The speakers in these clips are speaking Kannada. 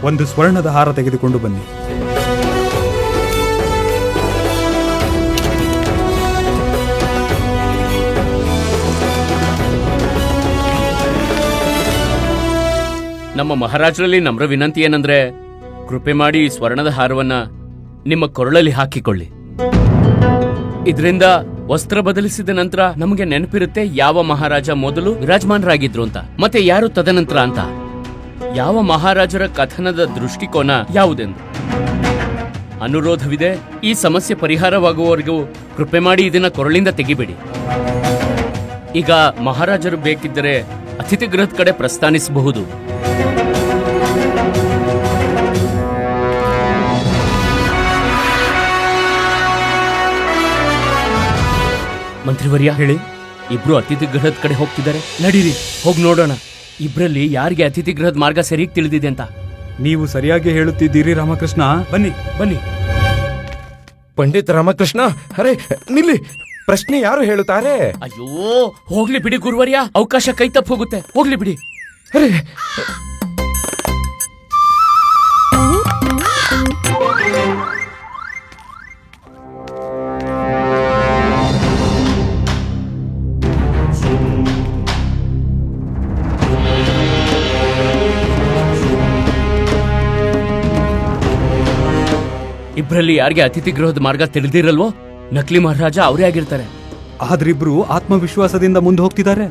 ಒಂದು ಸ್ವರ್ಣದ ಹಾರ ತೆಗೆದುಕೊಂಡು ಬನ್ನಿ. ನಮ್ಮ ಮಹಾರಾಜರಲ್ಲಿ ನಮ್ರ ವಿನಂತಿ ಏನಂದ್ರೆ, ಕೃಪೆ ಮಾಡಿ ಈ ಸ್ವರ್ಣದ ಹಾರವನ್ನ ನಿಮ್ಮ ಕೊರಳಲ್ಲಿ ಹಾಕಿಕೊಳ್ಳಿ. ಇದರಿಂದ ವಸ್ತ್ರ ಬದಲಿಸಿದ ನಂತರ ನಮಗೆ ನೆನಪಿರುತ್ತೆ ಯಾವ ಮಹಾರಾಜ ಮೊದಲು ವಿರಾಜಮಾನರಾಗಿದ್ರು ಅಂತ, ಮತ್ತೆ ಯಾರು ತದನಂತರ ಅಂತ. ಯಾವ ಮಹಾರಾಜರ ಕಥನದ ದೃಷ್ಟಿಕೋನ ಯಾವುದೆಂದು ಅನುರೋಧವಿದೆ. ಈ ಸಮಸ್ಯೆ ಪರಿಹಾರವಾಗುವವರೆಗೂ ಕೃಪೆ ಮಾಡಿ ಇದನ್ನ ಕೊರಳಿಂದ ತೆಗಿಬೇಡಿ. ಈಗ ಮಹಾರಾಜರು ಬೇಕಿದ್ದರೆ ಅತಿಥಿ ಗೃಹದ ಕಡೆ ಪ್ರಸ್ಥಾನಿಸಬಹುದು. ಮಂತ್ರಿವರ್ಯ, ಹೇಳಿ. ಇಬ್ರು ಅತಿಥಿ ಗೃಹದ ಕಡೆ ಹೋಗ್ತಿದ್ದಾರೆ. ನಡೀರಿ, ಹೋಗಿ ನೋಡೋಣ ಇಬ್ರಲ್ಲಿ ಯಾರಿಗೆ ಅತಿಥಿ ಗೃಹದ ಮಾರ್ಗ ಸರಿಯಾಗಿ ತಿಳಿದಿದೆ ಅಂತ. ನೀವು ಸರಿಯಾಗಿ ಹೇಳುತ್ತಿದ್ದೀರಿ ರಾಮಕೃಷ್ಣ. ಬನ್ನಿ ಬನ್ನಿ. ಪಂಡಿತ್ ರಾಮಕೃಷ್ಣ, ಅರೆ ನಿಲ್ಲಿ. ಪ್ರಶ್ನೆ ಯಾರು ಹೇಳುತ್ತಾರೆ? ಅಯ್ಯೋ, ಹೋಗ್ಲಿ ಬಿಡಿ ಗುರುವರ್ಯ, ಅವಕಾಶ ಕೈ ತಪ್ಪು ಹೋಗುತ್ತೆ. ಹೋಗ್ಲಿ ಬಿಡಿ. ಅರೆ ಇಬ್ರಲ್ಲಿ ಯಾರಿಗೆ ಅತಿಥಿ ಗೃಹದ ಮಾರ್ಗ ತಿಳಿದಿರಲ್ವೋ ನಕಲಿ ಮಹಾರಾಜ ಅವರೇ ಆಗಿರ್ತಾರೆ. ಆದ್ರಿಬ್ರು ಆತ್ಮವಿಶ್ವಾಸದಿಂದ ಮುಂದೆ ಹೋಗ್ತಿದ್ದಾರೆ.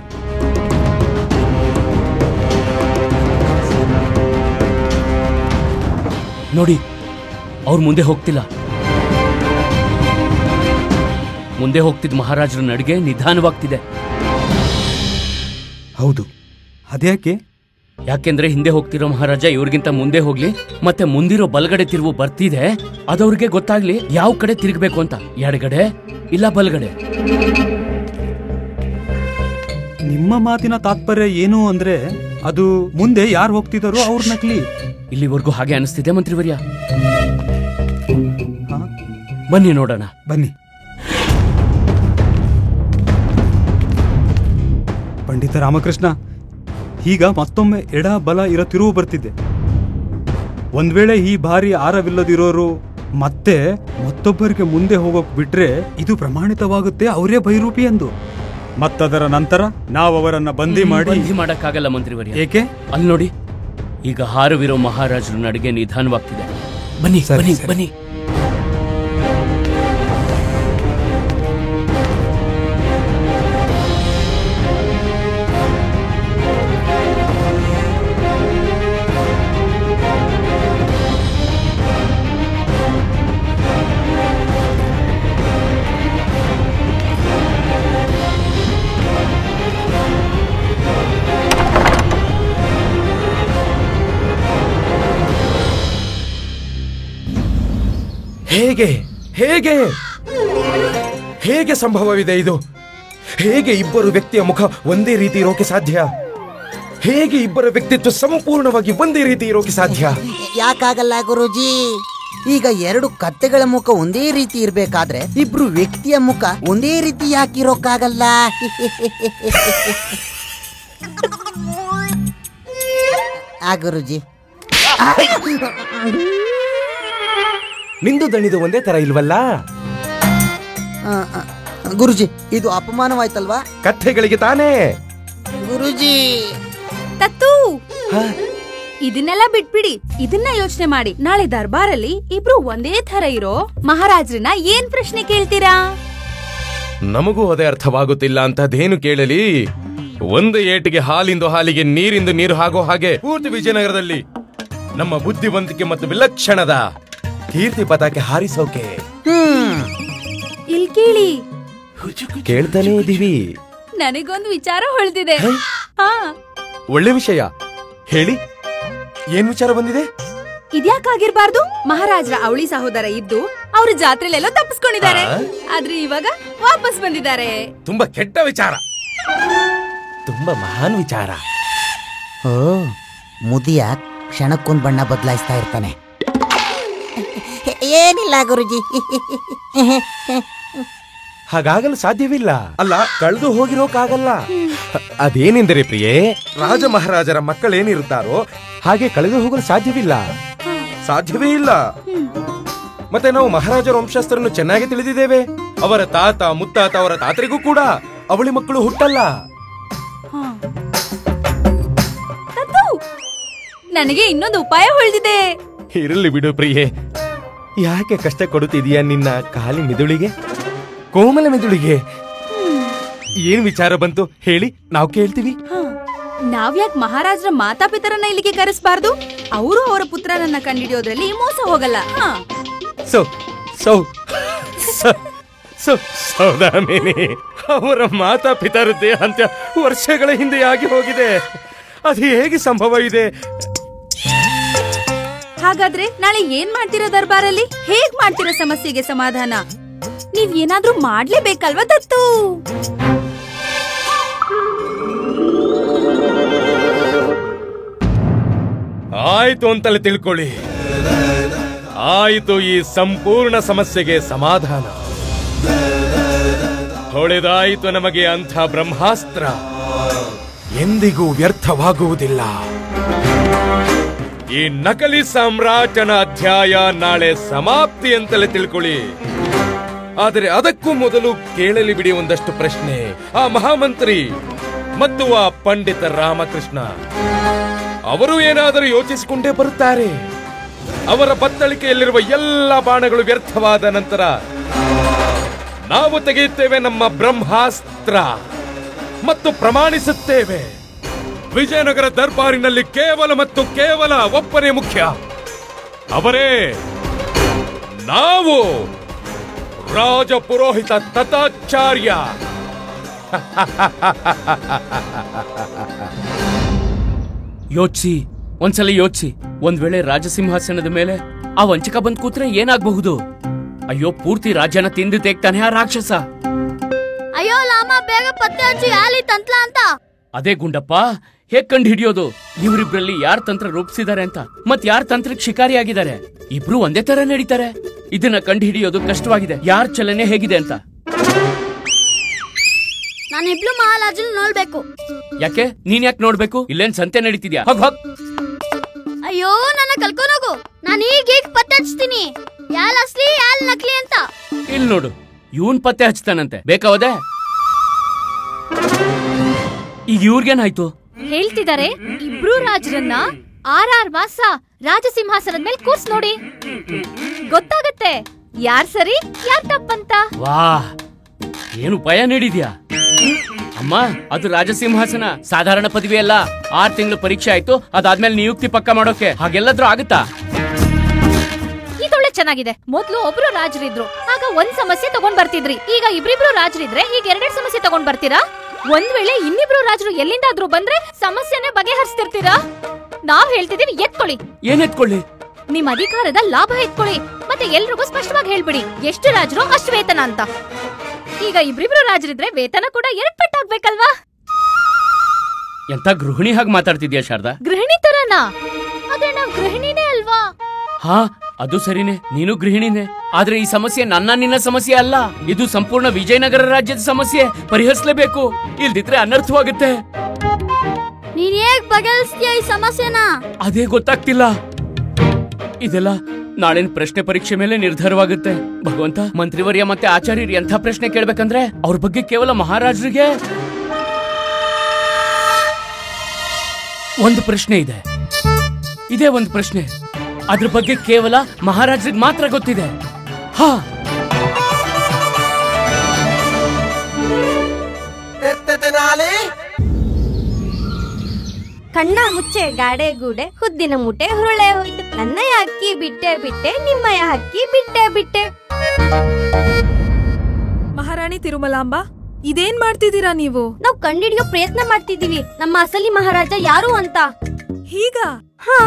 ನೋಡಿ, ಅವ್ರು ಮುಂದೆ ಹೋಗ್ತಿಲ್ಲ. ಮುಂದೆ ಹೋಗ್ತಿದ್ದ ಮಹಾರಾಜರ ನಡಿಗೆ ನಿಧಾನವಾಗ್ತಿದೆ. ಹೌದು, ಅದ್ಯಾಕೆ? ಯಾಕೆಂದ್ರೆ ಹಿಂದೆ ಹೋಗ್ತಿರೋ ಮಹಾರಾಜ ಇವ್ರಿಗಿಂತ ಮುಂದೆ ಹೋಗ್ಲಿ, ಮತ್ತೆ ಮುಂದಿರೋ ಬಲಗಡೆ ತಿರುವು ಬರ್ತಿದೆ, ಅದವ್ರಿಗೆ ಗೊತ್ತಾಗ್ಲಿ ಯಾವ ಕಡೆ ತಿರುಗಬೇಕು ಅಂತ. ಎಡಗಡೆ ಇಲ್ಲ ಬಲಗಡೆ. ನಿಮ್ಮ ಮಾತಿನ ತಾತ್ಪರ್ಯ ಏನು ಅಂದ್ರೆ, ಅದು ಮುಂದೆ ಯಾರು ಹೋಗ್ತಿದಾರೋ ಅವ್ರ ನಕಲಿ. ಇಲ್ಲಿವರೆಗೂ ಹಾಗೆ ಅನಿಸ್ತಿದೆ ಮಂತ್ರಿವರ್ಯ. ಬನ್ನಿ ನೋಡೋಣ. ಬನ್ನಿ. ಪಂಡಿತ ರಾಮಕೃಷ್ಣ, ಈಗ ಮತ್ತೊಮ್ಮೆ ಎಡ ಬಲ ಇರೋ ತಿರುವು ಬರ್ತಿದ್ದೆ. ಒಂದ್ ವೇಳೆ ಈ ಬಾರಿ ಆರವಿಲ್ಲದಿರೋರು ಮತ್ತೆ ಮತ್ತೊಬ್ಬರಿಗೆ ಮುಂದೆ ಹೋಗೋಕ್ ಬಿಟ್ರೆ ಇದು ಪ್ರಮಾಣಿತವಾಗುತ್ತೆ ಅವರೇ ಭೈರೂಪಿ ಎಂದು. ಮತ್ತದರ ನಂತರ ನಾವು ಅವರನ್ನ ಬಂದಿ ಮಾಡಕ್ಕಾಗಲ್ಲ ಮಂತ್ರಿವರ್ಯ. ಏಕೆ? ಅಲ್ಲಿ ನೋಡಿ, ಈಗ ಹಾರವಿರೋ ಮಹಾರಾಜರ ನಡಿಗೆ ನಿಧಾನವಾಗ್ತಿದೆ. ಬನ್ನಿ ಬನ್ನಿ ಬನ್ನಿ. ಹೇಗೆ ಹೇಗೆ ಹೇಗೆ ಸಂಭವವಿದೆ ಇದು? ಹೇಗೆ ಇಬ್ಬರು ವ್ಯಕ್ತಿಯ ಮುಖ ಒಂದೇ ರೀತಿ ಇರೋಕೆ ಸಾಧ್ಯ? ಹೇಗೆ ಇಬ್ಬರ ವ್ಯಕ್ತಿತ್ವ ಸಂಪೂರ್ಣವಾಗಿ ಒಂದೇ ರೀತಿ ಇರೋಕೆ ಸಾಧ್ಯ? ಯಾಕಾಗಲ್ಲ ಗುರೂಜಿ? ಈಗ ಎರಡು ಕತ್ತೆಗಳ ಮುಖ ಒಂದೇ ರೀತಿ ಇರ್ಬೇಕಾದ್ರೆ ಇಬ್ರು ವ್ಯಕ್ತಿಯ ಮುಖ ಒಂದೇ ರೀತಿ ಯಾಕಿರೋಕ್ಕಾಗಲ್ಲ? ಆ ಗುರೂಜಿ, ನಿಂದು ದಣಿದು ಒಂದೇ ತರ ಇಲ್ವಲ್ಲ ಗುರುಜಿ? ಇದು ಅಪಮಾನವಾಯ್ತಲ್ವಾ? ಕಥೆಗಳಿಗೆ ತಾನೇ ಗುರುಜಿ. ತತ್ತು, ಇದನ್ನೆಲ್ಲ ಬಿಟ್ಬಿಡಿ. ಇದನ್ನ ಯೋಚನೆ ಮಾಡಿ, ನಾಳೆ ದರ್ಬಾರಲ್ಲಿ ಇಬ್ರು ಒಂದೇ ತರ ಇರೋ ಮಹಾರಾಜರನ್ನ ಏನ್ ಪ್ರಶ್ನೆ ಕೇಳ್ತೀರಾ? ನಮಗೂ ಅದೇ ಅರ್ಥವಾಗುತ್ತಿಲ್ಲ. ಅಂತದೇನು ಕೇಳಲಿ? ಒಂದು ಏಟಿಗೆ ಹಾಲಿಂದು ಹಾಲಿಗೆ ನೀರಿಂದು ನೀರು ಹಾಗೋ ಹಾಗೆ ಪೂರ್ತಿ ವಿಜಯನಗರದಲ್ಲಿ ನಮ್ಮ ಬುದ್ಧಿವಂತಿಕೆ ಮತ್ತು ವಿಲಕ್ಷಣದ ಕೀರ್ತಿ ಪತಾಕೆ ಹಾರಿಸೋಕೆ. ಇಲ್ ಕೇಳಿ, ಕೇಳ್ತಾನೆ ಇದೀವಿ. ನನಗೊಂದು ವಿಚಾರ ಹೊಳ್ದಿದೆ. ಒಳ್ಳೆ ವಿಷಯ ಹೇಳಿ. ಏನ್ ವಿಚಾರ ಬಂದಿದೆ? ಇದ್ಯಾಕಾಗಿರ್ಬಾರ್ದು? ಮಹಾರಾಜರ ಅವಳಿ ಸಹೋದರ ಇದ್ದು ಅವ್ರ ಜಾತ್ರೆಲೆಲ್ಲೋ ತಪ್ಪಿಸ್ಕೊಂಡಿದ್ದಾರೆ, ಆದ್ರೆ ಇವಾಗ ವಾಪಸ್ ಬಂದಿದ್ದಾರೆ. ತುಂಬಾ ಕೆಟ್ಟ ವಿಚಾರ, ತುಂಬಾ ಮಹಾನ್ ವಿಚಾರ. ಓ, ಮುದಿಯ ಕ್ಷಣಕ್ಕೊಂದ್ ಬಣ್ಣ ಬದಲಾಯಿಸ್ತಾ ಇರ್ತಾನೆ. ಏನಿಲ್ಲ ಗುರುಜಿ. ಹಾಗಾಗಲು ಸಾಧ್ಯವಿಲ್ಲ. ಅಲ್ಲ, ಕಳೆದು ಹೋಗಿರೋಕಾಗಲ್ಲ. ಅದೇನೆಂದರೆ ಪ್ರಿಯೆ, ರಾಜ ಮಹಾರಾಜರ ಮಕ್ಕಳೇನಿರುತ್ತಾರೋ ಹಾಗೆ ಕಳೆದು ಹೋಗಲು ಸಾಧ್ಯವಿಲ್ಲ, ಸಾಧ್ಯವೇ ಇಲ್ಲ. ಮತ್ತೆ ನಾವು ಮಹಾರಾಜರ ವಂಶಸ್ಥರನ್ನು ಚೆನ್ನಾಗಿ ತಿಳಿದಿದ್ದೇವೆ. ಅವರ ತಾತ ಮುತ್ತಾತ ಅವರ ತಾತರಿಗೂ ಕೂಡ ಅವಳಿ ಮಕ್ಕಳು ಹುಟ್ಟಲ್ಲ. ನನಗೆ ಇನ್ನೊಂದು ಉಪಾಯ ಉಳಿದಿದೆ. ಇರಲಿ ಬಿಡು ಪ್ರಿಯೆ, ಯಾಕೆ ಕಷ್ಟ ಕೊಡುತ್ತಿದೀಯಾ ನಿನ್ನ ಕಾಲಿ ಮಿದುಳಿಗೆ, ಕೋಮಲ ಮಿದುಳಿಗೆ? ಏನ್ ವಿಚಾರ ಬಂತು ಹೇಳಿ, ನಾವು ಕೇಳ್ತೀವಿ. ನಾವ್ಯಾಕ್ ಮಹಾರಾಜರ ಮಾತಾಪಿತರನ್ನ ಇಲ್ಲಿಗೆ ಕರೆಸಬಾರ್ದು? ಅವರು ಅವರ ಪುತ್ರನನ್ನ ಕಂಡಿಡಿಯೋದ್ರಲ್ಲಿ ಮೋಸ ಹೋಗಲ್ಲ. ಸೌದಾಮಿನಿ, ಅವರ ಮಾತಾಪಿತರದ್ದೇ ಅಂತ್ಯ ವರ್ಷಗಳ ಹಿಂದೆ ಆಗಿ ಹೋಗಿದೆ. ಅದು ಹೇಗೆ ಸಂಭವ ಇದೆ? ಹಾಗಾದ್ರೆ ನಾಳೆ ಏನ್ ಮಾಡ್ತಿರೋ ದರ್ಬಾರಲ್ಲಿ? ಹೇಗ್ ಮಾಡ್ತಿರೋ ಸಮಸ್ಯೆಗೆ ಸಮಾಧಾನ? ನೀವ್ ಏನಾದ್ರೂ ಮಾಡ್ಲೇಬೇಕಲ್ವಾ ದತ್ತು? ಆಯ್ತು ಅಂತಲೇ ತಿಳ್ಕೊಳ್ಳಿ. ಆಯ್ತು, ಈ ಸಂಪೂರ್ಣ ಸಮಸ್ಯೆಗೆ ಸಮಾಧಾನ. ಹೊಳೆದಾಯಿತು ನಮಗೆ ಅಂಥ ಬ್ರಹ್ಮಾಸ್ತ್ರ, ಎಂದಿಗೂ ವ್ಯರ್ಥವಾಗುವುದಿಲ್ಲ. ಈ ನಕಲಿ ಸಾಮ್ರಾಟನ ಅಧ್ಯಾಯ ನಾಳೆ ಸಮಾಪ್ತಿ ಅಂತಲೇ ತಿಳ್ಕೊಳ್ಳಿ. ಆದರೆ ಅದಕ್ಕೂ ಮೊದಲು ಕೇಳಲಿ ಬಿಡಿ ಒಂದಷ್ಟು ಪ್ರಶ್ನೆ. ಆ ಮಹಾಮಂತ್ರಿ ಮತ್ತು ಆ ಪಂಡಿತ ರಾಮಕೃಷ್ಣ ಅವರು ಏನಾದರೂ ಯೋಚಿಸಿಕೊಂಡೇ ಬರುತ್ತಾರೆ. ಅವರ ಬತ್ತಳಿಕೆಯಲ್ಲಿರುವ ಎಲ್ಲ ಬಾಣಗಳು ವ್ಯರ್ಥವಾದ ನಂತರ ನಾವು ತೆಗೆಯುತ್ತೇವೆ ನಮ್ಮ ಬ್ರಹ್ಮಾಸ್ತ್ರ ಮತ್ತು ಪ್ರಮಾಣಿಸುತ್ತೇವೆ. ವಿಜಯನಗರ ದರ್ಬಾರಿನಲ್ಲಿ ಕೇವಲ ಮತ್ತು ಕೇವಲ ಒಬ್ಬನೇ ಮುಖ್ಯ, ಅವರೇ ನಾವು, ರಾಜ ಪುರೋಹಿತ ತಥಾಚಾರ್ಯ. ಯೋಚಿಸಿ, ಒಂದ್ಸಲ ಯೋಚಿಸಿ. ಒಂದ್ ವೇಳೆ ರಾಜಸಿಂಹಾಸನದ ಮೇಲೆ ಆ ವಂಚಕ ಬಂದ್ ಕೂತ್ರೆ ಏನಾಗಬಹುದು? ಅಯ್ಯೋ, ಪೂರ್ತಿ ರಾಜ್ಯನ ತಿಂದು ತೆಗ್ತಾನೆ ಆ ರಾಕ್ಷಸ. ಅಯ್ಯೋ ಲಾಮ, ಬೇಗ ಪತ್ತೆ ಹಚ್ಚಿ ಯಾಲಿ ತಂತ್ರ ಅಂತ. ಅದೇ ಗುಂಡಪ್ಪ, ಹೇಗ್ ಕಂಡು ಹಿಡಿಯೋದು ಇವರಿಬ್ರಲ್ಲಿ ಯಾರ್ ತಂತ್ರ ರೂಪಿಸಿದ್ದಾರೆ ಅಂತ, ಮತ್ ಯಾರ್ ತಂತ್ರಕ್ಕೆ ಶಿಕಾರಿಯಾಗಿದ್ದಾರೆ? ಇಬ್ರು ಒಂದೇ ತರ ನಡೀತಾರೆ. ಇದನ್ನ ಕಂಡು ಹಿಡಿಯೋದು ಕಷ್ಟವಾಗಿದೆ, ಯಾರ್ ಚಲನೆ ಹೇಗಿದೆ ಅಂತ. ನಾನು ಇಬ್ರು ಮಹಾರಾಜನ್ ನೋಡ್ಬೇಕು. ಯಾಕೆ? ನೀನ್ ಯಾಕೆ ನೋಡ್ಬೇಕು? ಇಲ್ಲೇನ್ ಸಂತೆ ನಡೀತಿದ್ಯಾ? ಅಯ್ಯೋ, ನನ್ನ ಕಲ್ಕೊಂಡೋಗು. ನಾನು ಈಗ ಪತ್ತೆ ಹಚ್ತೀನಿ, ಯಾಲ್ ಅಸ್ಲಿ ಯಾಲ್ ನಕಲಿ ಅಂತ. ಇಲ್ ನೋಡು, ಇವನ್ ಪತ್ತೆ ಹಚ್ತಾನಂತೆ, ಬೇಕಾವದೆ? ಈಗ ಇವ್ರಿಗೇನಾಯ್ತು? ಹೇಳ್ತಿದ್ದಾರೆ ಇಬ್ರು ರಾಜರನ್ನ 6 ಮಾಸ ರಾಜಸಿಂಹಾಸನದ ಮೇಲೆ ಕೂರ್ಸ್ ನೋಡಿ, ಗೊತ್ತಾಗತ್ತೆ ಯಾರ್ ಸರಿ ಯಾರ್ ತಪ್ಪಂತ. ವಾಹ್, ಏನು ಉಪಾಯ ನೀಡಿದ್ಯಾ ಅಮ್ಮ? ಅದು ರಾಜಸಿಂಹಾಸನ ಸಾಧಾರಣ ಪದವಿ ಅಲ್ಲ. 6 ತಿಂಗಳು ಪರೀಕ್ಷೆ ಆಯ್ತು, ಅದಾದ್ಮೇಲೆ ನಿಯುಕ್ತಿ ಪಕ್ಕ ಮಾಡೋಕೆ. ಹಾಗೆಲ್ಲಾದ್ರೂ ಆಗುತ್ತಾ? ಇದೊಳ್ಳೆ ಚೆನ್ನಾಗಿದೆ. ಮೊದ್ಲು ಒಬ್ರು ರಾಜರಿದ್ರು, ಆಗ ಒಂದ್ ಸಮಸ್ಯೆ ತಗೊಂಡ್ ಬರ್ತಿದ್ರಿ. ಈಗ ಇಬ್ರಿಬ್ರು ರಾಜರಿದ್ರೆ ಈಗ 2 ಸಮಸ್ಯೆ ತಗೊಂಡ್ ಬರ್ತೀರಾ? ಒಂದ್ ವೇಳೆ ಇನ್ನಿಬ್ರು ರಾಜರು ಎಲ್ಲಿಂದಾದ್ರೂ ಬಂದ್ರೆ ಸಮಸ್ಯೆನೇ ಬಗೆಹರಿಸ್ತಿರ್ತೀರಾ? ನಾವ್ ಹೇಳ್ತಿದೀವಿ, ಎತ್ಕೊಳ್ಳಿ. ಏನ್ ಎತ್ಕೊಳ್ಳಿ? ನಿಮ್ ಅಧಿಕಾರದ ಲಾಭ ಎತ್ಕೊಳ್ಳಿ, ಮತ್ತೆ ಎಲ್ರಿಗೂ ಸ್ಪಷ್ಟವಾಗಿ ಹೇಳ್ಬಿಡಿ ಎಷ್ಟು ರಾಜರು ಅಷ್ಟು ವೇತನ ಅಂತ. ಈಗ ಇಬ್ರಿಬ್ರು ರಾಜರಿದ್ರೆ ವೇತನ ಕೂಡ 2 ಪಟ್ಟಾಗ್ಬೇಕಲ್ವಾ? ಎಂತ ಗೃಹಿಣಿ ಹಾಗೆ ಮಾತಾಡ್ತಿದ್ಯಾ ಶಾರದಾ? ಗೃಹಿಣಿ ತರನಾ? ಆದ್ರೆ ನಾವ್ ಗೃಹಿಣಿನೇ ಅಲ್ವಾ? ಹಾ, ಅದು ಸರಿನೇ, ನೀನು ಗೃಹಿಣಿನೇ. ಆದ್ರೆ ಈ ಸಮಸ್ಯೆ ನಿನ್ನ ಸಮಸ್ಯೆ ಅಲ್ಲ, ಇದು ಸಂಪೂರ್ಣ ವಿಜಯನಗರ ರಾಜ್ಯದ ಸಮಸ್ಯೆ. ಪರಿಹರಿಸಲೇಬೇಕು, ಇಲ್ದಿದ್ರೆ ಅನರ್ಥವಾಗುತ್ತೆ. ನೀನ್ ಹೇಗ್ ಬಗೆಹರಿಸ್ತೀಯ ಈ ಸಮಸ್ಯೆನ? ಅದೇ ಗೊತ್ತಾಗ್ತಿಲ್ಲ. ಇದೆಲ್ಲ ನಾಳಿನ ಪ್ರಶ್ನೆ ಪರೀಕ್ಷೆ ಮೇಲೆ ನಿರ್ಧಾರವಾಗುತ್ತೆ. ಭಗವಂತ, ಮಂತ್ರಿವರ್ಯ ಮತ್ತೆ ಆಚಾರ್ಯರು ಎಂಥ ಪ್ರಶ್ನೆ ಕೇಳ್ಬೇಕಂದ್ರೆ ಅವ್ರ ಬಗ್ಗೆ ಕೇವಲ ಮಹಾರಾಜರಿಗೆ ಒಂದು ಪ್ರಶ್ನೆ ಇದೆ. ಇದೇ ಒಂದು ಪ್ರಶ್ನೆ, ಅದ್ರ ಬಗ್ಗೆ ಕೇವಲ ಮಹಾರಾಜರಿಗೆ ಮಾತ್ರ ಗೊತ್ತಿದೆ. ಹಾ, ಕಣ್ಣ ಮುಚ್ಚೆ ಗಾಡೆ ಗೂಡೆ ಹುದ್ದಿನ ಮುಟೆ ಹುರುಳೆ ಹೋಯ್ತು. ನನ್ನಯ ಹಕ್ಕಿ ಬಿಟ್ಟೆ ಬಿಟ್ಟೆ, ನಿಮ್ಮಯ ಹಕ್ಕಿ ಬಿಟ್ಟೆ ಬಿಟ್ಟೆ. ಮಹಾರಾಣಿ ತಿರುಮಲಾಂಬ, ಇದೇನ್ ಮಾಡ್ತಿದ್ದೀರಾ ನೀವು? ನಾವ್ ಕಂಡಿಡಿಯೋ ಪ್ರಯತ್ನ ಮಾಡ್ತಿದೀವಿ ನಮ್ಮ ಅಸಲಿ ಮಹಾರಾಜ ಯಾರು ಅಂತ. ಹೀಗ? ಹಾ,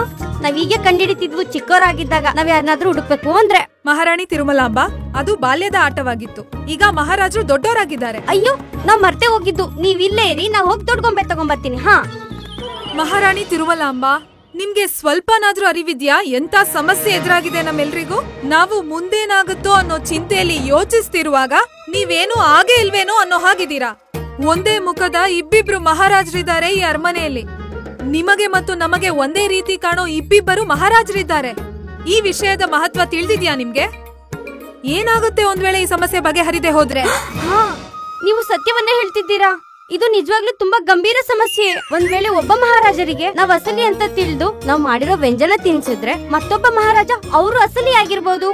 ನಾವೀಗೆ ಕಂಡಿಡಿತಿದ್ವು ಚಿಕ್ಕವರಾಗಿದ್ದಾಗ. ನಾವ್ ಯಾರನ್ನಾದ್ರೂ ಹುಡುಕ್ಬೇಕು ಅಂದ್ರೆ. ಮಹಾರಾಣಿ ತಿರುಮಲಾಂಬ, ಅದು ಬಾಲ್ಯದ ಆಟವಾಗಿತ್ತು. ಈಗ ಮಹಾರಾಜರು ದೊಡ್ಡವರಾಗಿದ್ದಾರೆ. ಅಯ್ಯೋ, ನಾವ್ ಮರ್ತೆ ಹೋಗಿದ್ದು. ನೀವಿಲ್ಲೇ ಇರಿ, ನಾ ಹೋಗಿ ದೊಡ್ಡಗೊಂಬೆ ತಗೊಂಬರ್ತೀನಿ. ಹಾ ಮಹಾರಾಣಿ ತಿರುಮಲಾಂಬ, ನಿಮ್ಗೆ ಸ್ವಲ್ಪನಾದ್ರೂ ಅರಿವಿದ್ಯಾ ಎಂತ ಸಮಸ್ಯೆ ಎದುರಾಗಿದೆ ನಮ್ಮೆಲ್ರಿಗೂ? ನಾವು ಮುಂದೇನಾಗುತ್ತೋ ಅನ್ನೋ ಚಿಂತೆಯಲ್ಲಿ ಯೋಚಿಸ್ತಿರುವಾಗ ನೀವೇನು ಆಗೇ ಇಲ್ವೇನೋ ಅನ್ನೋ ಹಾಗಿದ್ದೀರಾ. ಒಂದೇ ಮುಖದ ಇಬ್ಬಿಬ್ರು ಮಹಾರಾಜರಿದ್ದಾರೆ ಈ ಅರಮನೆಯಲ್ಲಿ. ನಿಮಗೆ ಮತ್ತು ನಮಗೆ ಒಂದೇ ರೀತಿ ಕಾಣೋ ಇಬ್ಬಿಬ್ಬರು ಮಹಾರಾಜರಿದ್ದಾರೆ. ಈ ವಿಷಯದ ಮಹತ್ವ ತಿಳಿದಿದ್ಯಾ ನಿಮ್ಗೆ? ಏನಾಗುತ್ತೆ ಒಂದ್ ವೇಳೆ ಈ ಸಮಸ್ಯೆ ಬಗೆಹರಿದೆ ಹೋದ್ರೆ? ನೀವು ಸತ್ಯವನ್ನೇ ಹೇಳ್ತಿದ್ದೀರಾ. ಇದು ನಿಜವಾಗ್ಲೂ ತುಂಬಾ ಗಂಭೀರ ಸಮಸ್ಯೆ. ಒಂದ್ ವೇಳೆ ಒಬ್ಬ ಮಹಾರಾಜರಿಗೆ ನಾವ್ ಅಸಲಿ ಅಂತ ತಿಳಿದು ನಾವ್ ಮಾಡಿರೋ ವ್ಯಂಜನ ತಿನ್ಸಿದ್ರೆ ಮತ್ತೊಬ್ಬ ಮಹಾರಾಜ ಅವರು ಅಸಲಿ ಆಗಿರ್ಬೋದು.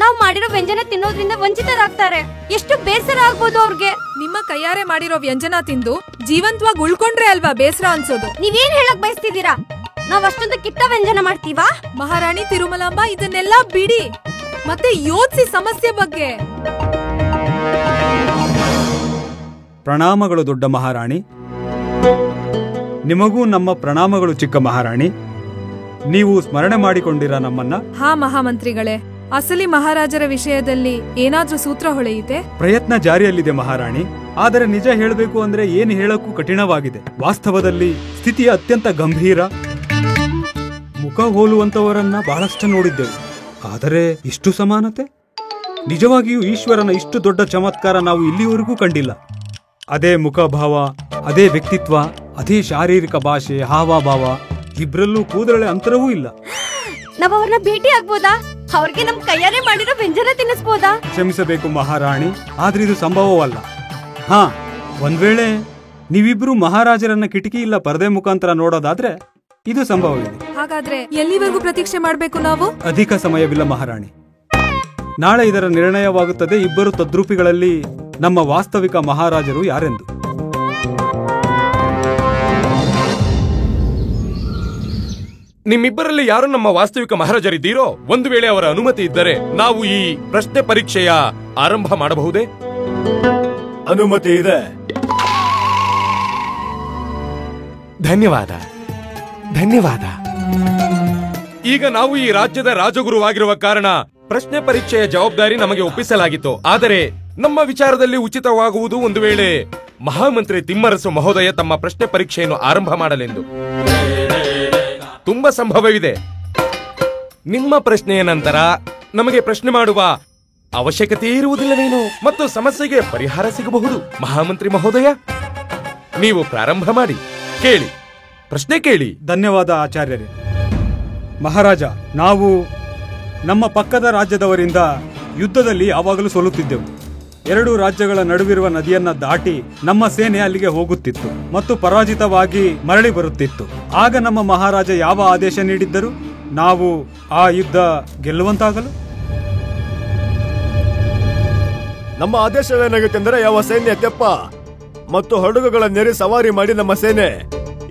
ನಾವ್ ಮಾಡಿರೋ ವ್ಯಂಜನ ತಿನ್ನೋದ್ರಿಂದ ವಂಚಿತರಾಗ್ತಾರೆ. ಎಷ್ಟು ಬೇಸರ ಆಗ್ಬೋದು ಅವ್ರಿಗೆ. ನಿಮ್ಮ ಕೈಯಾರೆ ಮಾಡಿರೋ ವ್ಯಂಜನ ತಿಂದು ಜೀವಂತವಾಗಿ ಉಳ್ಕೊಂಡ್ರೆ ಅಲ್ವಾ ಬೇಸರ ಅನ್ಸೋದು. ನೀವೇನ್ ಹೇಳಕ್ ಬಯಸ್ತಿದ್ದೀರಾ? ನಾವ್ ಅಷ್ಟೊಂದು ಕಿತ್ತ ವ್ಯಂಜನ ಮಾಡ್ತೀವಾ? ಮಹಾರಾಣಿ ತಿರುಮಲಾಂಬ, ಇದನ್ನೆಲ್ಲ ಬಿಡಿ, ಮತ್ತೆ ಯೋಚಿಸಿ ಸಮಸ್ಯೆ ಬಗ್ಗೆ. ಪ್ರಣಾಮಗಳು ದೊಡ್ಡ ಮಹಾರಾಣಿ. ನಿಮಗೂ ನಮ್ಮ ಪ್ರಣಾಮಗಳು ಚಿಕ್ಕ ಮಹಾರಾಣಿ. ನೀವು ಸ್ಮರಣೆ ಮಾಡಿಕೊಂಡಿರ ನಮ್ಮನ್ನ? ಹಾ ಮಹಾಮಂತ್ರಿಗಳೇ, ಅಸಲಿ ಮಹಾರಾಜರ ವಿಷಯದಲ್ಲಿ ಏನಾದ್ರೂ ಸೂತ್ರ ಹೊಳೆಯಿತೆ? ಪ್ರಯತ್ನ ಜಾರಿಯಲ್ಲಿದೆ ಮಹಾರಾಣಿ. ಆದರೆ ನಿಜ ಹೇಳಬೇಕು ಅಂದ್ರೆ ಏನು ಹೇಳಕ್ಕೂ ಕಠಿಣವಾಗಿದೆ. ವಾಸ್ತವದಲ್ಲಿ ಸ್ಥಿತಿ ಅತ್ಯಂತ ಗಂಭೀರ. ಮುಖ ಹೋಲುವಂತವರನ್ನ ಬಹಳಷ್ಟು ನೋಡಿದ್ದೆವು, ಆದರೆ ಇಷ್ಟು ಸಮಾನತೆ? ನಿಜವಾಗಿಯೂ ಈಶ್ವರನ ಇಷ್ಟು ದೊಡ್ಡ ಚಮತ್ಕಾರ ನಾವು ಇಲ್ಲಿವರೆಗೂ ಕಂಡಿಲ್ಲ. ಅದೇ ಮುಖಭಾವ, ಅದೇ ವ್ಯಕ್ತಿತ್ವ, ಅದೇ ಶಾರೀರಿಕ ಭಾಷೆ, ಹಾವಭಾವ, ಇಬ್ರಲ್ಲೂ ಕೂದಲೇ ಅಂತರವೂ ಇಲ್ಲ. ನಾವ್ ಅವ್ರನ್ನ ಭೇಟಿ ಆಗ್ಬೋದಾ? ಅವ್ರಿಗೆ ನಮ್ ಕೈಯಾರೆ ಮಾಡಿರೋ ವ್ಯಂಜನ ತಿನ್ನಿಸ್ಬೋದಾ? ಕ್ಷಮಿಸಬೇಕು ಮಹಾರಾಣಿ, ಆದ್ರೆ ಇದು ಸಂಭವವಲ್ಲ. ಹಾ, ಒಂದ್ ವೇಳೆ ನೀವಿಬ್ರು ಮಹಾರಾಜರನ್ನ ಕಿಟಕಿ ಇಲ್ಲ ಪರದೆ ಮುಖಾಂತರ ನೋಡೋದಾದ್ರೆ ಇದು ಸಂಭವವಿದೆ. ಹಾಗಾದ್ರೆ ಎಲ್ಲಿವರೆಗೂ ಪ್ರತೀಕ್ಷೆ ಮಾಡ್ಬೇಕು ನಾವು? ಅಧಿಕ ಸಮಯವಿಲ್ಲ ಮಹಾರಾಣಿ. ನಾಳೆ ಇದರ ನಿರ್ಣಯವಾಗುತ್ತದೆ ಇಬ್ಬರು ತದ್ರೂಪಿಗಳಲ್ಲಿ ನಮ್ಮ ವಾಸ್ತವಿಕ ಮಹಾರಾಜರು ಯಾರೆಂದು. ನಿಮ್ಮಿಬ್ಬರಲ್ಲಿ ಯಾರು ನಮ್ಮ ವಾಸ್ತವಿಕ ಮಹಾರಾಜರಿದ್ದೀರೋ ಒಂದು ವೇಳೆ ಅವರ ಅನುಮತಿ ಇದ್ದರೆ ನಾವು ಈ ಪ್ರಶ್ನೆ ಪರೀಕ್ಷೆಯ ಆರಂಭ ಮಾಡಬಹುದೇ? ಅನುಮತಿ ಇದೆ. ಧನ್ಯವಾದ, ಧನ್ಯವಾದ. ಈಗ ನಾವು ಈ ರಾಜ್ಯದ ರಾಜಗುರುವಾಗಿರುವ ಕಾರಣ ಪ್ರಶ್ನೆ ಪರೀಕ್ಷೆಯ ಜವಾಬ್ದಾರಿ ನಮಗೆ ಒಪ್ಪಿಸಲಾಗಿತ್ತು. ಆದರೆ ನಮ್ಮ ವಿಚಾರದಲ್ಲಿ ಉಚಿತವಾಗುವುದು ಒಂದು ವೇಳೆ ಮಹಾಮಂತ್ರಿ ತಿಮ್ಮರಸು ಮಹೋದಯ ತಮ್ಮ ಪ್ರಶ್ನೆ ಪರೀಕ್ಷೆಯನ್ನು ಆರಂಭ ಮಾಡಲೆಂದು. ತುಂಬಾ ಸಂಭವವಿದೆ. ನಿಮ್ಮ ಪ್ರಶ್ನೆಯ ನಂತರ ನಮಗೆ ಪ್ರಶ್ನೆ ಮಾಡುವ ಅವಶ್ಯಕತೆ ಇರುವುದಿಲ್ಲವೇನೋ ಮತ್ತು ಸಮಸ್ಯೆಗೆ ಪರಿಹಾರ ಸಿಗಬಹುದು. ಮಹಾಮಂತ್ರಿ ಮಹೋದಯ, ನೀವು ಪ್ರಾರಂಭ ಮಾಡಿ. ಕೇಳಿ, ಪ್ರಶ್ನೆ ಕೇಳಿ. ಧನ್ಯವಾದ ಆಚಾರ್ಯರೇ. ಮಹಾರಾಜ, ನಾವು ನಮ್ಮ ಪಕ್ಕದ ರಾಜ್ಯದವರಿಂದ ಯುದ್ಧದಲ್ಲಿ ಯಾವಾಗಲೂ ಸೋಲುತ್ತಿದ್ದೆವು. ಎರಡು ರಾಜ್ಯಗಳ ನಡುವಿರುವ ನದಿಯನ್ನ ದಾಟಿ ನಮ್ಮ ಸೇನೆ ಅಲ್ಲಿಗೆ ಹೋಗುತ್ತಿತ್ತು ಮತ್ತು ಪರಾಜಿತವಾಗಿ ಮರಳಿ ಬರುತ್ತಿತ್ತು. ಆಗ ನಮ್ಮ ಮಹಾರಾಜ ಯಾವ ಆದೇಶ ನೀಡಿದ್ದರು ನಾವು ಆ ಯುದ್ಧ ಗೆಲ್ಲುವಂತಾಗಲು? ನಮ್ಮ ಆದೇಶವೇನಾಗುತ್ತೆಂದರೆ ಯಾವ ಸೈನ್ಯ ತೆಪ್ಪ ಮತ್ತು ಹಡಗುಗಳ ನೆರೆ ಸವಾರಿ ಮಾಡಿ ನಮ್ಮ ಸೇನೆ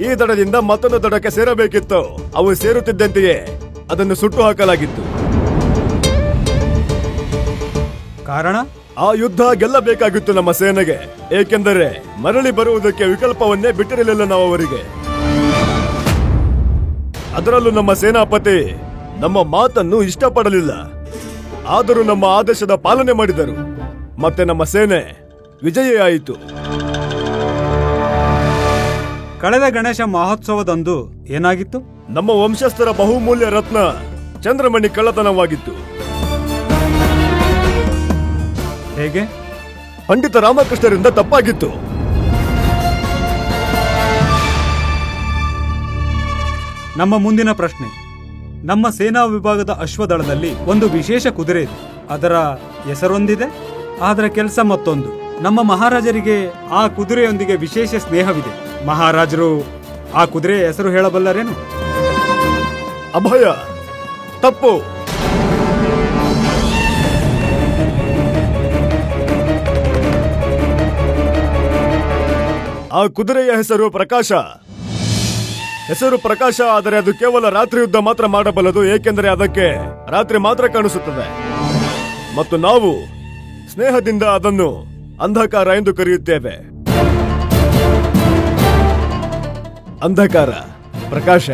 ಈ ದಡದಿಂದ ಮತ್ತೊಂದು ದಡಕ್ಕೆ ಸೇರಬೇಕಿತ್ತು. ಅವು ಸೇರುತ್ತಿದ್ದಂತೆಯೇ ಅದನ್ನು ಸುಟ್ಟು ಹಾಕಲಾಗಿತ್ತು. ಕಾರಣ? ಆ ಯುದ್ಧ ಗೆಲ್ಲಬೇಕಾಗಿತ್ತು ನಮ್ಮ ಸೇನೆಗೆ. ಏಕೆಂದರೆ ಮರಳಿ ಬರುವುದಕ್ಕೆ ವಿಕಲ್ಪವನ್ನೇ ಬಿಟ್ಟಿರಲಿಲ್ಲ ನಾವು ಅವರಿಗೆ. ಅದರಲ್ಲೂ ನಮ್ಮ ಸೇನಾಪತಿ ನಮ್ಮ ಮಾತನ್ನು ಇಷ್ಟಪಡಲಿಲ್ಲ. ಆದರೂ ನಮ್ಮ ಆದೇಶದ ಪಾಲನೆ ಮಾಡಿದರು ಮತ್ತೆ ನಮ್ಮ ಸೇನೆ ವಿಜಯಿಯಾಯಿತು. ಕಳೆದ ಗಣೇಶ ಮಹೋತ್ಸವದಂದು ಏನಾಗಿತ್ತು? ನಮ್ಮ ವಂಶಸ್ಥರ ಬಹುಮೂಲ್ಯ ರತ್ನ ಚಂದ್ರಮಣಿ ಕಳ್ಳತನವಾಗಿತ್ತು. ಹೇಗೆ? ಪಂಡಿತ ರಾಮಕೃಷ್ಣರಿಂದ ತಪ್ಪಾಗಿತ್ತು. ನಮ್ಮ ಮುಂದಿನ ಪ್ರಶ್ನೆ. ನಮ್ಮ ಸೇನಾ ವಿಭಾಗದ ಅಶ್ವದಳದಲ್ಲಿ ಒಂದು ವಿಶೇಷ ಕುದುರೆ ಇದೆ. ಅದರ ಹೆಸರೊಂದಿದೆ, ಅದರ ಕೆಲಸ ಮತ್ತೊಂದು. ನಮ್ಮ ಮಹಾರಾಜರಿಗೆ ಆ ಕುದುರೆಯೊಂದಿಗೆ ವಿಶೇಷ ಸ್ನೇಹವಿದೆ. ಮಹಾರಾಜರು ಆ ಕುದುರೆಯ ಹೆಸರು ಹೇಳಬಲ್ಲರೇನು? ಅಭಯ. ತಪ್ಪು. ಆ ಕುದುರೆಯ ಹೆಸರು ಪ್ರಕಾಶ. ಹೆಸರು ಪ್ರಕಾಶ, ಆದರೆ ಅದು ಕೇವಲ ರಾತ್ರಿ ಯುದ್ಧ ಮಾತ್ರ ಮಾಡಬಲ್ಲದು. ಏಕೆಂದರೆ ಅದಕ್ಕೆ ರಾತ್ರಿ ಮಾತ್ರ ಕಾಣಿಸುತ್ತದೆ ಮತ್ತು ನಾವು ಸ್ನೇಹದಿಂದ ಅದನ್ನು ಅಂಧಕಾರ ಎಂದು ಕರೆಯುತ್ತೇವೆ. ಅಂಧಕಾರ, ಪ್ರಕಾಶ,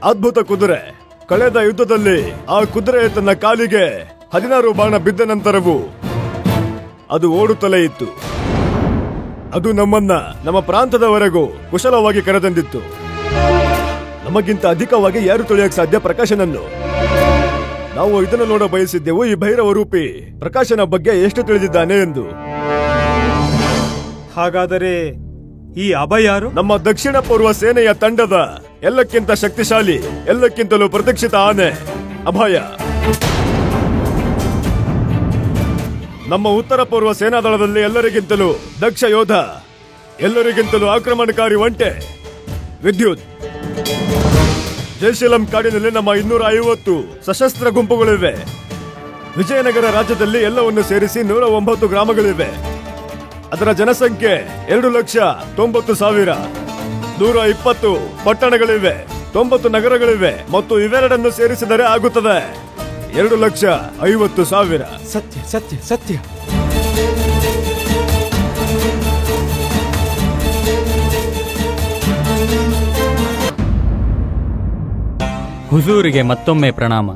ಅದ್ಭುತ ಕುದುರೆ. ಕಳೆದ ಯುದ್ಧದಲ್ಲಿ ಆ ಕುದುರೆ ತನ್ನ ಕಾಲಿಗೆ 16 ಬಾಣ ಬಿದ್ದ ನಂತರವೂ ಅದು ಓಡುತ್ತಲೇ ಇತ್ತು. ಅದು ನಮ್ಮನ್ನ ನಮ್ಮ ಪ್ರಾಂತದವರೆಗೂ ಕುಶಲವಾಗಿ ಕರೆತಂದಿತ್ತು. ನಮಗಿಂತ ಅಧಿಕವಾಗಿ ಯಾರು ತುಳಿಯಕ್ಕೆ ಸಾಧ್ಯ ಪ್ರಕಾಶನನ್ನು? ನಾವು ಇದನ್ನು ನೋಡ ಬಯಸಿದ್ದೆವು, ಈ ಭೈರವ ರೂಪಿ ಪ್ರಕಾಶನ ಬಗ್ಗೆ ಎಷ್ಟು ತಿಳಿದಿದ್ದಾನೆ ಎಂದು. ಹಾಗಾದರೆ ಈ ಅಭಯ ಯಾರು? ನಮ್ಮ ದಕ್ಷಿಣ ಪೂರ್ವ ಸೇನೆಯ ತಂಡದ ಎಲ್ಲಕ್ಕಿಂತ ಶಕ್ತಿಶಾಲಿ, ಎಲ್ಲಕ್ಕಿಂತಲೂ ಪ್ರತೀಕ್ಷಿತ ಆನೆ ಅಭಯ. ನಮ್ಮ ಉತ್ತರ ಪೂರ್ವ ಸೇನಾದಳದಲ್ಲಿ ಎಲ್ಲರಿಗಿಂತಲೂ ದಕ್ಷ ಯೋಧ, ಎಲ್ಲರಿಗಿಂತಲೂ ಆಕ್ರಮಣಕಾರಿ ಒಂಟೆ ವಿದ್ಯುತ್. ಜೈಶೀಲಂ ಕಾಡಿನಲ್ಲಿ ನಮ್ಮ 250 ಸಶಸ್ತ್ರ ಗುಂಪುಗಳಿವೆ. ವಿಜಯನಗರ ರಾಜ್ಯದಲ್ಲಿ ಎಲ್ಲವನ್ನು ಸೇರಿಸಿ 109 ಗ್ರಾಮಗಳಿವೆ. ಅದರ ಜನಸಂಖ್ಯೆ 2,90,000. 120 ಪಟ್ಟಣಗಳಿವೆ, 90 ನಗರಗಳಿವೆ ಮತ್ತು ಇವೆರಡನ್ನು ಸೇರಿಸಿದರೆ ಆಗುತ್ತದೆ 2,50,000. ಸತ್ಯ ಸತ್ಯ ಸತ್ಯ. ಹುಜೂರಿಗೆ ಮತ್ತೊಮ್ಮೆ ಪ್ರಣಾಮ.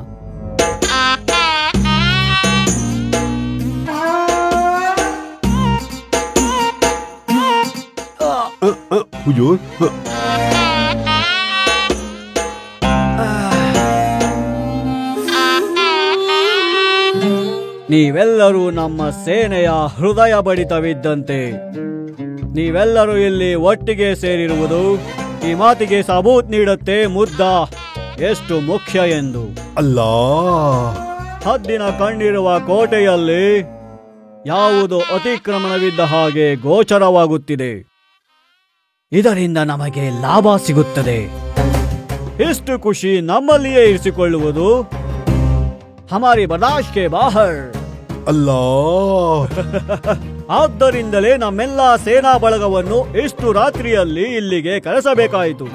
ಹುಜೂರ್, ನೀವೆಲ್ಲರೂ ನಮ್ಮ ಸೇನೆಯ ಹೃದಯ ಬಡಿತವಿದ್ದಂತೆ. ನೀವೆಲ್ಲರೂ ಇಲ್ಲಿ ಒಟ್ಟಿಗೆ ಸೇರಿರುವುದು ಈ ಮಾತಿಗೆ ಸಬೂತ್ ನೀಡುತ್ತೆ ಮುದ್ದ ಎಷ್ಟು ಮುಖ್ಯ ಎಂದು. ಅಲ್ಲಾ, ಹದ್ದಿನ ಕಣ್ಣಿರುವ ಕೋಟೆಯಲ್ಲಿ ಯಾವುದು ಅತಿಕ್ರಮಣವಿದ್ದ ಹಾಗೆ ಗೋಚರವಾಗುತ್ತಿದೆ. ಇದರಿಂದ ನಮಗೆ ಲಾಭ ಸಿಗುತ್ತದೆ. ಇಷ್ಟು ಖುಷಿ ನಮ್ಮಲ್ಲಿಯೇ ಇರಿಸಿಕೊಳ್ಳುವುದು ಹಮಾರಿ ಬರ್ದಾಶ್ತ್ ಕೆ ಬಾಹರ್. ಅಲ್ಲಾ, ಆದ್ದರಿಂದಲೇ ನಮ್ಮೆಲ್ಲ ಸೇನಾ ಬಳಗವನ್ನು ಇಷ್ಟು ರಾತ್ರಿಯಲ್ಲಿ ಇಲ್ಲಿಗೆ ಕರೆಸಬೇಕಾಯಿತು.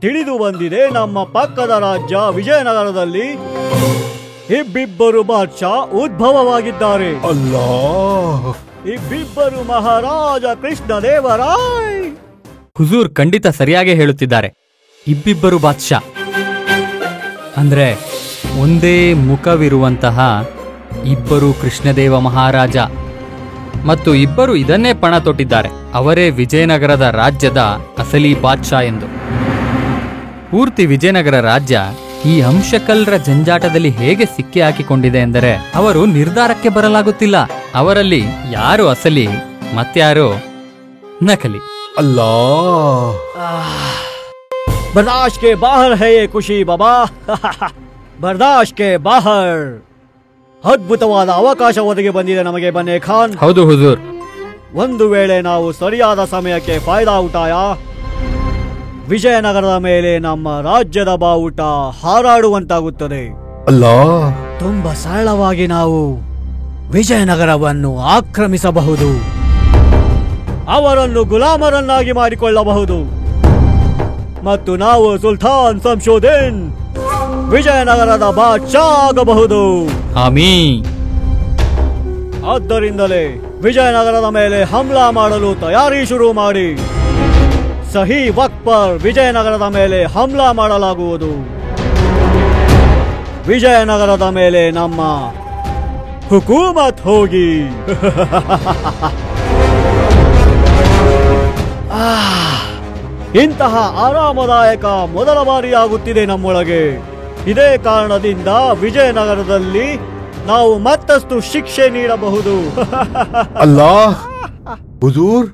ತಿಳಿದು ಬಂದಿದೆ, ನಮ್ಮ ಪಕ್ಕದ ರಾಜ್ಯ ವಿಜಯನಗರದಲ್ಲಿ ಇಬ್ಬಿಬ್ಬರು ಬಾದ್ಶಾ ಉದ್ಭವವಾಗಿದ್ದಾರೆ. ಅಲ್ಲಾ, ಇಬ್ಬಿಬ್ಬರು ಮಹಾರಾಜ ಕೃಷ್ಣದೇವರಾಯ್. ಹುಜೂರ್ ಖಂಡಿತ ಸರಿಯಾಗಿ ಹೇಳುತ್ತಿದ್ದಾರೆ. ಇಬ್ಬಿಬ್ಬರು ಬಾದ್ಶಾ ಅಂದ್ರೆ ಒಂದೇ ಮುಖವಿರುವಂತಹ ಇಬ್ಬರು ಕೃಷ್ಣದೇವ ಮಹಾರಾಜ, ಮತ್ತು ಇಬ್ಬರು ಇದನ್ನೇ ಪಣ ತೊಟ್ಟಿದ್ದಾರೆ, ಅವರೇ ವಿಜಯನಗರದ ರಾಜ್ಯದ ಅಸಲಿ ಬಾದ್ಶಾ ಎಂದು. ಪೂರ್ತಿ ವಿಜಯನಗರ ರಾಜ್ಯ ಈ ಅಂಶಕಲ್ರ ಜಂಜಾಟದಲ್ಲಿ ಹೇಗೆ ಸಿಕ್ಕಿ ಹಾಕಿಕೊಂಡಿದೆ ಎಂದರೆ ಅವರು ನಿರ್ಧಾರಕ್ಕೆ ಬರಲಾಗುತ್ತಿಲ್ಲ. ಅವರಲ್ಲಿ ಯಾರು ಅಸಲಿ ಮತ್ಯಾರು ನಕಲಿ. ಅಲ್ಲಾ, ಬರ್ದಾಶ್ತ್ ಕೆ ಬಾಹರ್ ಹೈ ಖುಷಿ ಬಾಬಾ. ಬರ್ದಾಶ್ತ್ ಕೆ ಬಾಹರ್. ಅದ್ಭುತವಾದ ಅವಕಾಶ ಒದಗಿ ಬಂದಿದೆ ನಮಗೆ ಬನ್ನೆ ಖಾನ್. ಹೌದು ಹುಜೂರ್. ಒಂದು ವೇಳೆ ನಾವು ಸರಿಯಾದ ಸಮಯಕ್ಕೆ ಫಾಯ್ದಾ ಉಟಾಯ, ವಿಜಯನಗರದ ಮೇಲೆ ನಮ್ಮ ರಾಜ್ಯದ ಬಾವುಟ ಹಾರಾಡುವಂತಾಗುತ್ತದೆ. ಅಲ್ಲಾ, ತುಂಬಾ ಸರಳವಾಗಿ ನಾವು ವಿಜಯನಗರವನ್ನು ಆಕ್ರಮಿಸಬಹುದು, ಅವರನ್ನು ಗುಲಾಮರನ್ನಾಗಿ ಮಾಡಿಕೊಳ್ಳಬಹುದು ಮತ್ತು ನಾವು ಸುಲ್ತಾನ್ ಸಂಶೋಧನ್ ವಿಜಯನಗರದ ಬಾದ್ಶಾ ಆಗಬಹುದು. ಆಮೀನ್. ಆದ್ದರಿಂದಲೇ ವಿಜಯನಗರದ ಮೇಲೆ ಹಮ್ಲಾ ಮಾಡಲು ತಯಾರಿ ಶುರು ಮಾಡಿ. ಸಹಿ ವಕ್ತ್ ಪರ್ ವಿಜಯನಗರದ ಮೇಲೆ ಹಮ್ಲಾ ಮಾಡಲಾಗುವುದು. ವಿಜಯನಗರದ ಮೇಲೆ ನಮ್ಮ ಹುಕೂಮತ್ ಹೋಗಿ. ಇಂತಹ ಆರಾಮದಾಯಕ ಮೊದಲ ಬಾರಿಯಾಗುತ್ತಿದೆ ನಮ್ಮೊಳಗೆ. ಇದೇ ಕಾರಣದಿಂದ ವಿಜಯನಗರದಲ್ಲಿ ನಾವು ಮತ್ತಷ್ಟು ಶಿಕ್ಷೆ ನೀಡಬಹುದು. ಅಲ್ಲಾ, ಹುಜೂರ್,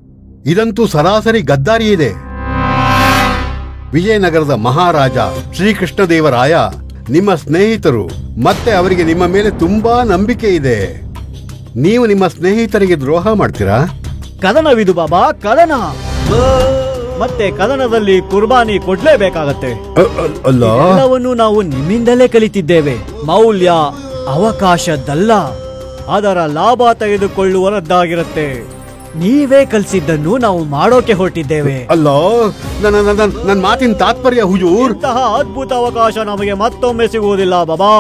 ಇದಂತೂ ಸರಾಸರಿ ಗದ್ದಾರಿ ಇದೆ. ವಿಜಯನಗರದ ಮಹಾರಾಜ ಶ್ರೀಕೃಷ್ಣದೇವರಾಯ ನಿಮ್ಮ ಸ್ನೇಹಿತರು, ಮತ್ತೆ ಅವರಿಗೆ ನಿಮ್ಮ ಮೇಲೆ ತುಂಬಾ ನಂಬಿಕೆ ಇದೆ. ನೀವು ನಿಮ್ಮ ಸ್ನೇಹಿತರಿಗೆ ದ್ರೋಹ ಮಾಡ್ತೀರಾ? ಕದನವಿದು ಬಾಬಾ, ಕದನ. ಮತ್ತೆ ಕದನದಲ್ಲಿ ಕುರ್ಬಾನಿ ಕೊಡ್ಲೇಬೇಕಾಗತ್ತೆ. ಎಲ್ಲವನ್ನು ನಾವು ನಿಮ್ಮಿಂದಲೇ ಕಲಿತಿದ್ದೇವೆ. ಮೌಲ್ಯ ಅವಕಾಶದ್ದಲ್ಲ, ಅದರ ಲಾಭ ತೆಗೆದುಕೊಳ್ಳುವರದ್ದಾಗಿರುತ್ತೆ. ನೀವೇ ಕಲಿಸಿದ್ದನ್ನು ನಾವು ಮಾಡೋಕೆ ಹೊರಟಿದ್ದೇವೆ. ಅಲ್ಲೋ, ನನ್ನ ಮಾತಿನ ತಾತ್ಪರ್ಯ ಹುಜೂರ್, ಇಂತಹ ಅದ್ಭುತ ಅವಕಾಶ ನಮಗೆ ಮತ್ತೊಮ್ಮೆ ಸಿಗುವುದಿಲ್ಲ ಬಾಬಾ.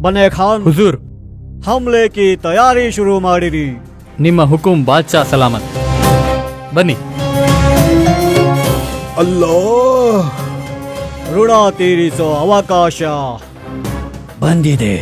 ಬನ್ನೆ ಖಾನ್ ಹುಜೂರ್, ಹಮ್ಲೆ ಕಿ ತಯಾರಿ ಶುರು ಮಾಡಿರಿ. ನಿಮ್ಮ ಹುಕುಂ ಬಾದ್ಶಾ ಸಲಾಮತ್. ಬನ್ನಿ. ಅಲ್ಲೋ, ಋಣ ತೀರಿಸೋ ಅವಕಾಶ ಬಂದಿದೆ.